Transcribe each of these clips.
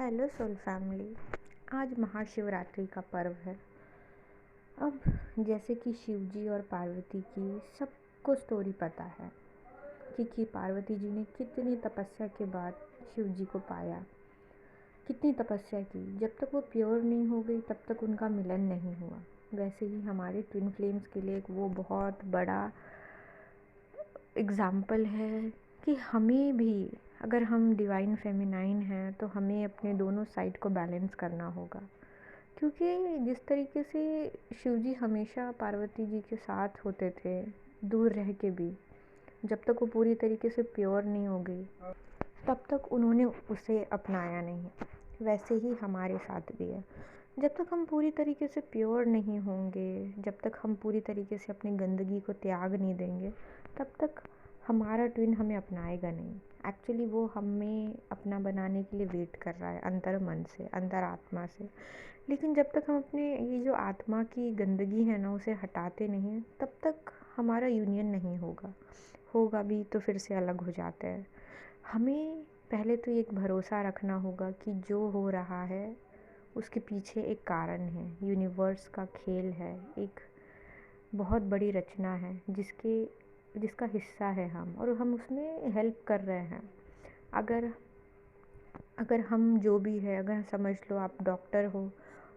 Hello soul family. आज महाशिवरात्रि का पर्व है। अब जैसे कि शिव जी और पार्वती की सबको स्टोरी पता है कि पार्वती जी ने कितनी तपस्या के बाद शिव जी को पाया, कितनी तपस्या की। जब तक वो प्योर नहीं हो गई तब तक उनका मिलन नहीं हुआ। वैसे ही हमारे ट्विन फ्लेम्स के लिए वो बहुत बड़ा एग्ज़ाम्पल है कि हमें भी, अगर हम डिवाइन फेमिनाइन हैं तो हमें अपने दोनों साइड को बैलेंस करना होगा। क्योंकि जिस तरीके से शिव जी हमेशा पार्वती जी के साथ होते थे, दूर रह के भी, जब तक वो पूरी तरीके से प्योर नहीं हो गई तब तक उन्होंने उसे अपनाया नहीं। वैसे ही हमारे साथ भी है। जब तक हम पूरी तरीके से प्योर नहीं होंगे, जब तक हम पूरी तरीके से अपनी गंदगी को त्याग नहीं देंगे, तब तक हमारा ट्विन हमें अपनाएगा नहीं। एक्चुअली वो हमें अपना बनाने के लिए वेट कर रहा है, अंतर मन से, अंतर आत्मा से। लेकिन जब तक हम अपने ये जो आत्मा की गंदगी है ना, उसे हटाते नहीं, तब तक हमारा यूनियन नहीं होगा भी तो फिर से अलग हो जाते हैं। हमें पहले तो एक भरोसा रखना होगा कि जो हो रहा है उसके पीछे एक कारण है, यूनिवर्स का खेल है, एक बहुत बड़ी रचना है जिसका हिस्सा है हम, और हम उसमें हेल्प कर रहे हैं। अगर हम जो भी है, अगर समझ लो आप डॉक्टर हो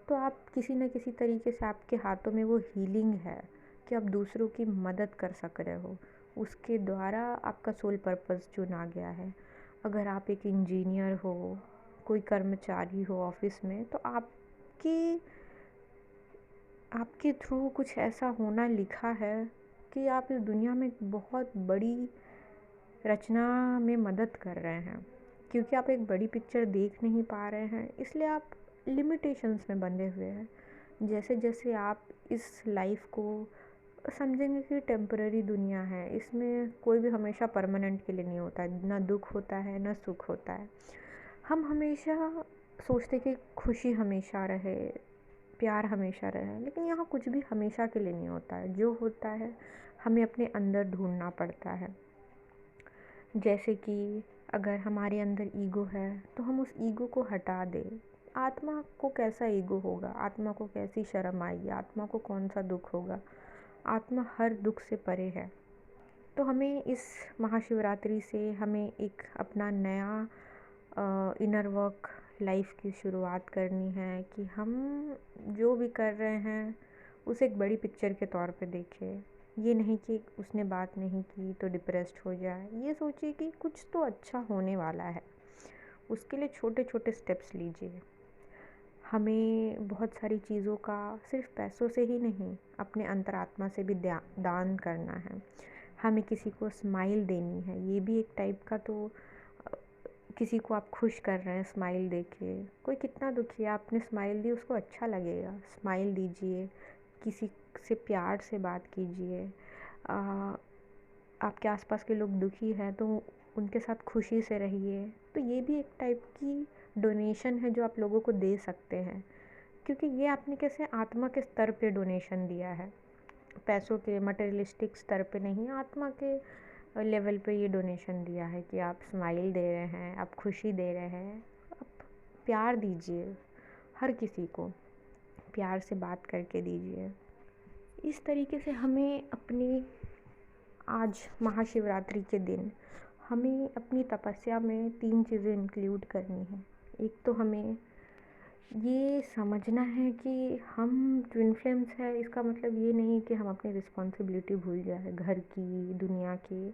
तो आप किसी न किसी तरीके से आपके हाथों में वो हीलिंग है कि आप दूसरों की मदद कर सक रहे हो। उसके द्वारा आपका सोल पर्पस चुना गया है। अगर आप एक इंजीनियर हो, कोई कर्मचारी हो ऑफिस में, तो आपके थ्रू कुछ ऐसा होना लिखा है कि आप इस दुनिया में बहुत बड़ी रचना में मदद कर रहे हैं। क्योंकि आप एक बड़ी पिक्चर देख नहीं पा रहे हैं, इसलिए आप लिमिटेशंस में बंधे हुए हैं। जैसे जैसे आप इस लाइफ को समझेंगे कि टेम्पररी दुनिया है, इसमें कोई भी हमेशा परमानेंट के लिए नहीं होता है, ना दुख होता है ना सुख होता है। हम हमेशा सोचते कि खुशी हमेशा रहे, प्यार हमेशा रहे, लेकिन यहाँ कुछ भी हमेशा के लिए नहीं होता है। जो होता है हमें अपने अंदर ढूंढना पड़ता है। जैसे कि अगर हमारे अंदर ईगो है तो हम उस ईगो को हटा दें। आत्मा को कैसा ईगो होगा, आत्मा को कैसी शर्म आएगी, आत्मा को कौन सा दुख होगा। आत्मा हर दुख से परे है। तो हमें इस महाशिवरात्रि से हमें एक अपना नया इनर वर्क लाइफ की शुरुआत करनी है कि हम जो भी कर रहे हैं उसे एक बड़ी पिक्चर के तौर पे देखें। ये नहीं कि उसने बात नहीं की तो डिप्रेस्ड हो जाए। ये सोचिए कि कुछ तो अच्छा होने वाला है, उसके लिए छोटे छोटे स्टेप्स लीजिए। हमें बहुत सारी चीज़ों का सिर्फ पैसों से ही नहीं, अपने अंतरात्मा से भी दान करना है। हमें किसी को स्माइल देनी है, ये भी एक टाइप का, तो किसी को आप खुश कर रहे हैं स्माइल देके। कोई कितना दुखी है, आपने स्माइल दी, उसको अच्छा लगेगा। स्माइल दीजिए, किसी से प्यार से बात कीजिए। आपके आसपास के लोग दुखी हैं तो उनके साथ खुशी से रहिए। तो ये भी एक टाइप की डोनेशन है जो आप लोगों को दे सकते हैं, क्योंकि ये आपने कैसे आत्मा के स्तर पे डोनेशन दिया है, पैसों के मटेरियलिस्टिक स्तर पे नहीं, आत्मा के लेवल पे ये डोनेशन दिया है कि आप स्माइल दे रहे हैं, आप खुशी दे रहे हैं। आप प्यार दीजिए, हर किसी को प्यार से बात करके दीजिए। इस तरीके से हमें अपनी आज महाशिवरात्रि के दिन हमें अपनी तपस्या में 3 चीज़ें इंक्लूड करनी है। एक तो हमें ये समझना है कि हम ट्विन फ्लेम्स हैं। इसका मतलब ये नहीं कि हम अपनी रिस्पॉन्सिबिलिटी भूल जाए, घर की, दुनिया की।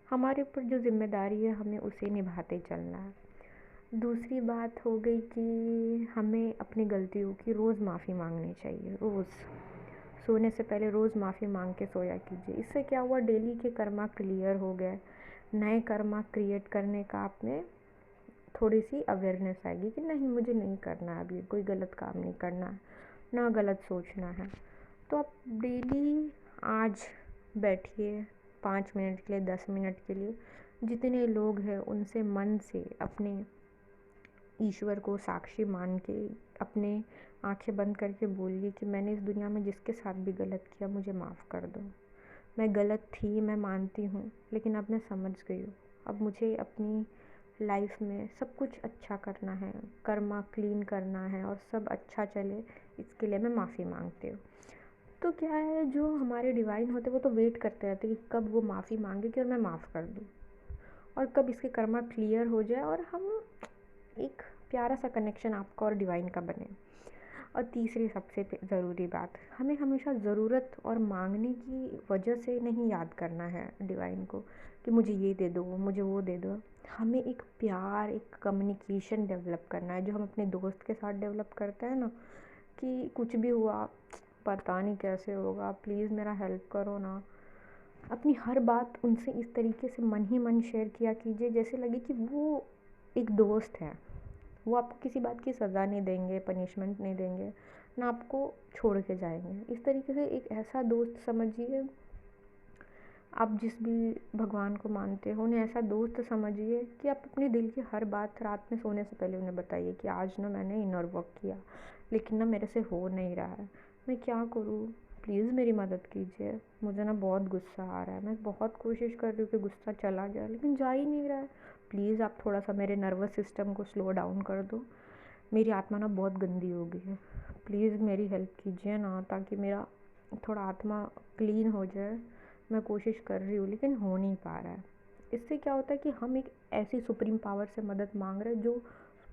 हमारे ऊपर जो जिम्मेदारी है हमें उसे निभाते चलना है। दूसरी बात हो गई कि हमें अपनी गलतियों की रोज़ माफ़ी मांगनी चाहिए। रोज़ सोने से पहले रोज़ माफ़ी मांग के सोया कीजिए। इससे क्या हुआ, डेली के कर्मा क्लियर हो गए, नए कर्मा क्रिएट करने का आप में थोड़ी सी अवेयरनेस आएगी कि नहीं, मुझे नहीं करना, अभी कोई गलत काम नहीं करना, ना गलत सोचना है। तो आप डेली आज बैठिए 5 मिनट के लिए, 10 मिनट के लिए, जितने लोग हैं उनसे मन से अपने ईश्वर को साक्षी मान के अपने आंखें बंद करके बोलिए कि मैंने इस दुनिया में जिसके साथ भी गलत किया मुझे माफ़ कर दो। मैं गलत थी, मैं मानती हूँ, लेकिन अब मैं समझ गई हूँ। अब मुझे अपनी लाइफ में सब कुछ अच्छा करना है, कर्मा क्लीन करना है और सब अच्छा चले, इसके लिए मैं माफ़ी मांगती हूँ। तो क्या है, जो हमारे डिवाइन होते हैं वो तो वेट करते रहते हैं कि कब वो माफ़ी मांगेगी और मैं माफ़ कर दूँ, और कब इसके कर्मा क्लियर हो जाए और हम एक प्यारा सा कनेक्शन आपका और डिवाइन का बने। और तीसरी सबसे ज़रूरी बात, हमें हमेशा ज़रूरत और मांगने की वजह से नहीं याद करना है डिवाइन को कि मुझे ये दे दो, मुझे वो दे दो। हमें एक प्यार, एक कम्युनिकेशन डेवलप करना है, जो हम अपने दोस्त के साथ डेवलप करते हैं ना, कि कुछ भी हुआ, पता नहीं कैसे होगा, प्लीज़ मेरा हेल्प करो ना। अपनी हर बात उनसे इस तरीके से मन ही मन शेयर किया कीजिए जैसे लगे कि वो एक दोस्त है। वो आपको किसी बात की सज़ा नहीं देंगे, पनिशमेंट नहीं देंगे, ना आपको छोड़ के जाएंगे। इस तरीके से एक ऐसा दोस्त समझिए, आप जिस भी भगवान को मानते हो उन्हें ऐसा दोस्त समझिए कि आप अपने दिल की हर बात रात में सोने से पहले उन्हें बताइए कि आज ना मैंने इनर वर्क किया, लेकिन ना मेरे से हो नहीं रहा है, मैं क्या करूँ, प्लीज़ मेरी मदद कीजिए, मुझे ना बहुत गुस्सा आ रहा है, मैं बहुत कोशिश कर रही हूँ कि गुस्सा चला जाए लेकिन जा ही नहीं रहा है, प्लीज़ आप थोड़ा सा मेरे नर्वस सिस्टम को स्लो डाउन कर दो, मेरी आत्मा ना बहुत गंदी हो गई है, प्लीज़ मेरी हेल्प कीजिए ना, ताकि मेरा थोड़ा आत्मा क्लीन हो जाए। मैं कोशिश कर रही हूँ लेकिन हो नहीं पा रहा है। इससे क्या होता है कि हम एक ऐसी सुप्रीम पावर से मदद मांग रहे हैं जो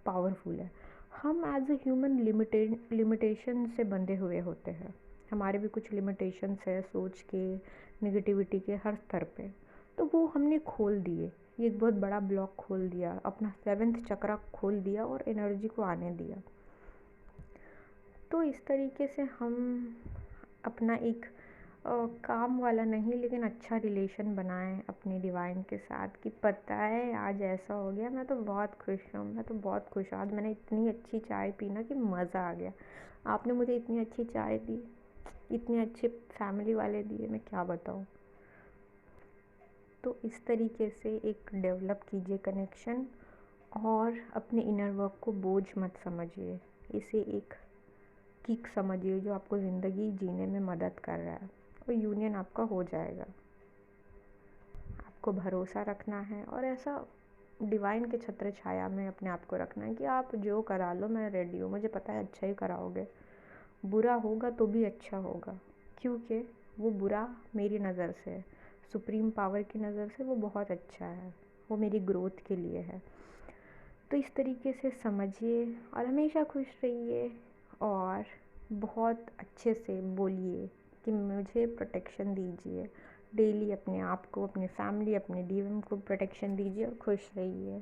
पावरफुल है। हम एज ए ह्यूमन लिमिटेशन से बंधे हुए होते हैं, हमारे भी कुछ लिमिटेशंस है सोच के, नेगेटिविटी के हर स्तर पे, तो वो हमने खोल दिए, ये एक बहुत बड़ा ब्लॉक खोल दिया, अपना 7th चक्रा खोल दिया और एनर्जी को आने दिया। तो इस तरीके से हम अपना एक काम वाला नहीं लेकिन अच्छा रिलेशन बनाएं अपने डिवाइन के साथ, कि पता है आज ऐसा हो गया, मैं तो बहुत खुश हूँ, मैं तो बहुत खुश हूँ, आज मैंने इतनी अच्छी चाय पी ना कि मज़ा आ गया, आपने मुझे इतनी अच्छी चाय दी, इतने अच्छे फैमिली वाले दिए, मैं क्या बताऊँ। तो इस तरीके से एक डेवलप कीजिए कनेक्शन, और अपने इनर वर्क को बोझ मत समझिए, इसे एक किक समझिए जो आपको ज़िंदगी जीने में मदद कर रहा है, और यूनियन आपका हो जाएगा। आपको भरोसा रखना है और ऐसा डिवाइन के छत्र छाया में अपने आप को रखना है कि आप जो करा लो मैं रेडी हूँ, मुझे पता है अच्छा ही कराओगे, बुरा होगा तो भी अच्छा होगा, क्योंकि वो बुरा मेरी नज़र से, सुप्रीम पावर की नज़र से वो बहुत अच्छा है, वो मेरी ग्रोथ के लिए है। तो इस तरीके से समझिए और हमेशा खुश रहिए, और बहुत अच्छे से बोलिए कि मुझे प्रोटेक्शन दीजिए, डेली अपने आप को, अपनी फैमिली, अपने डीएम को प्रोटेक्शन दीजिए और खुश रहिए।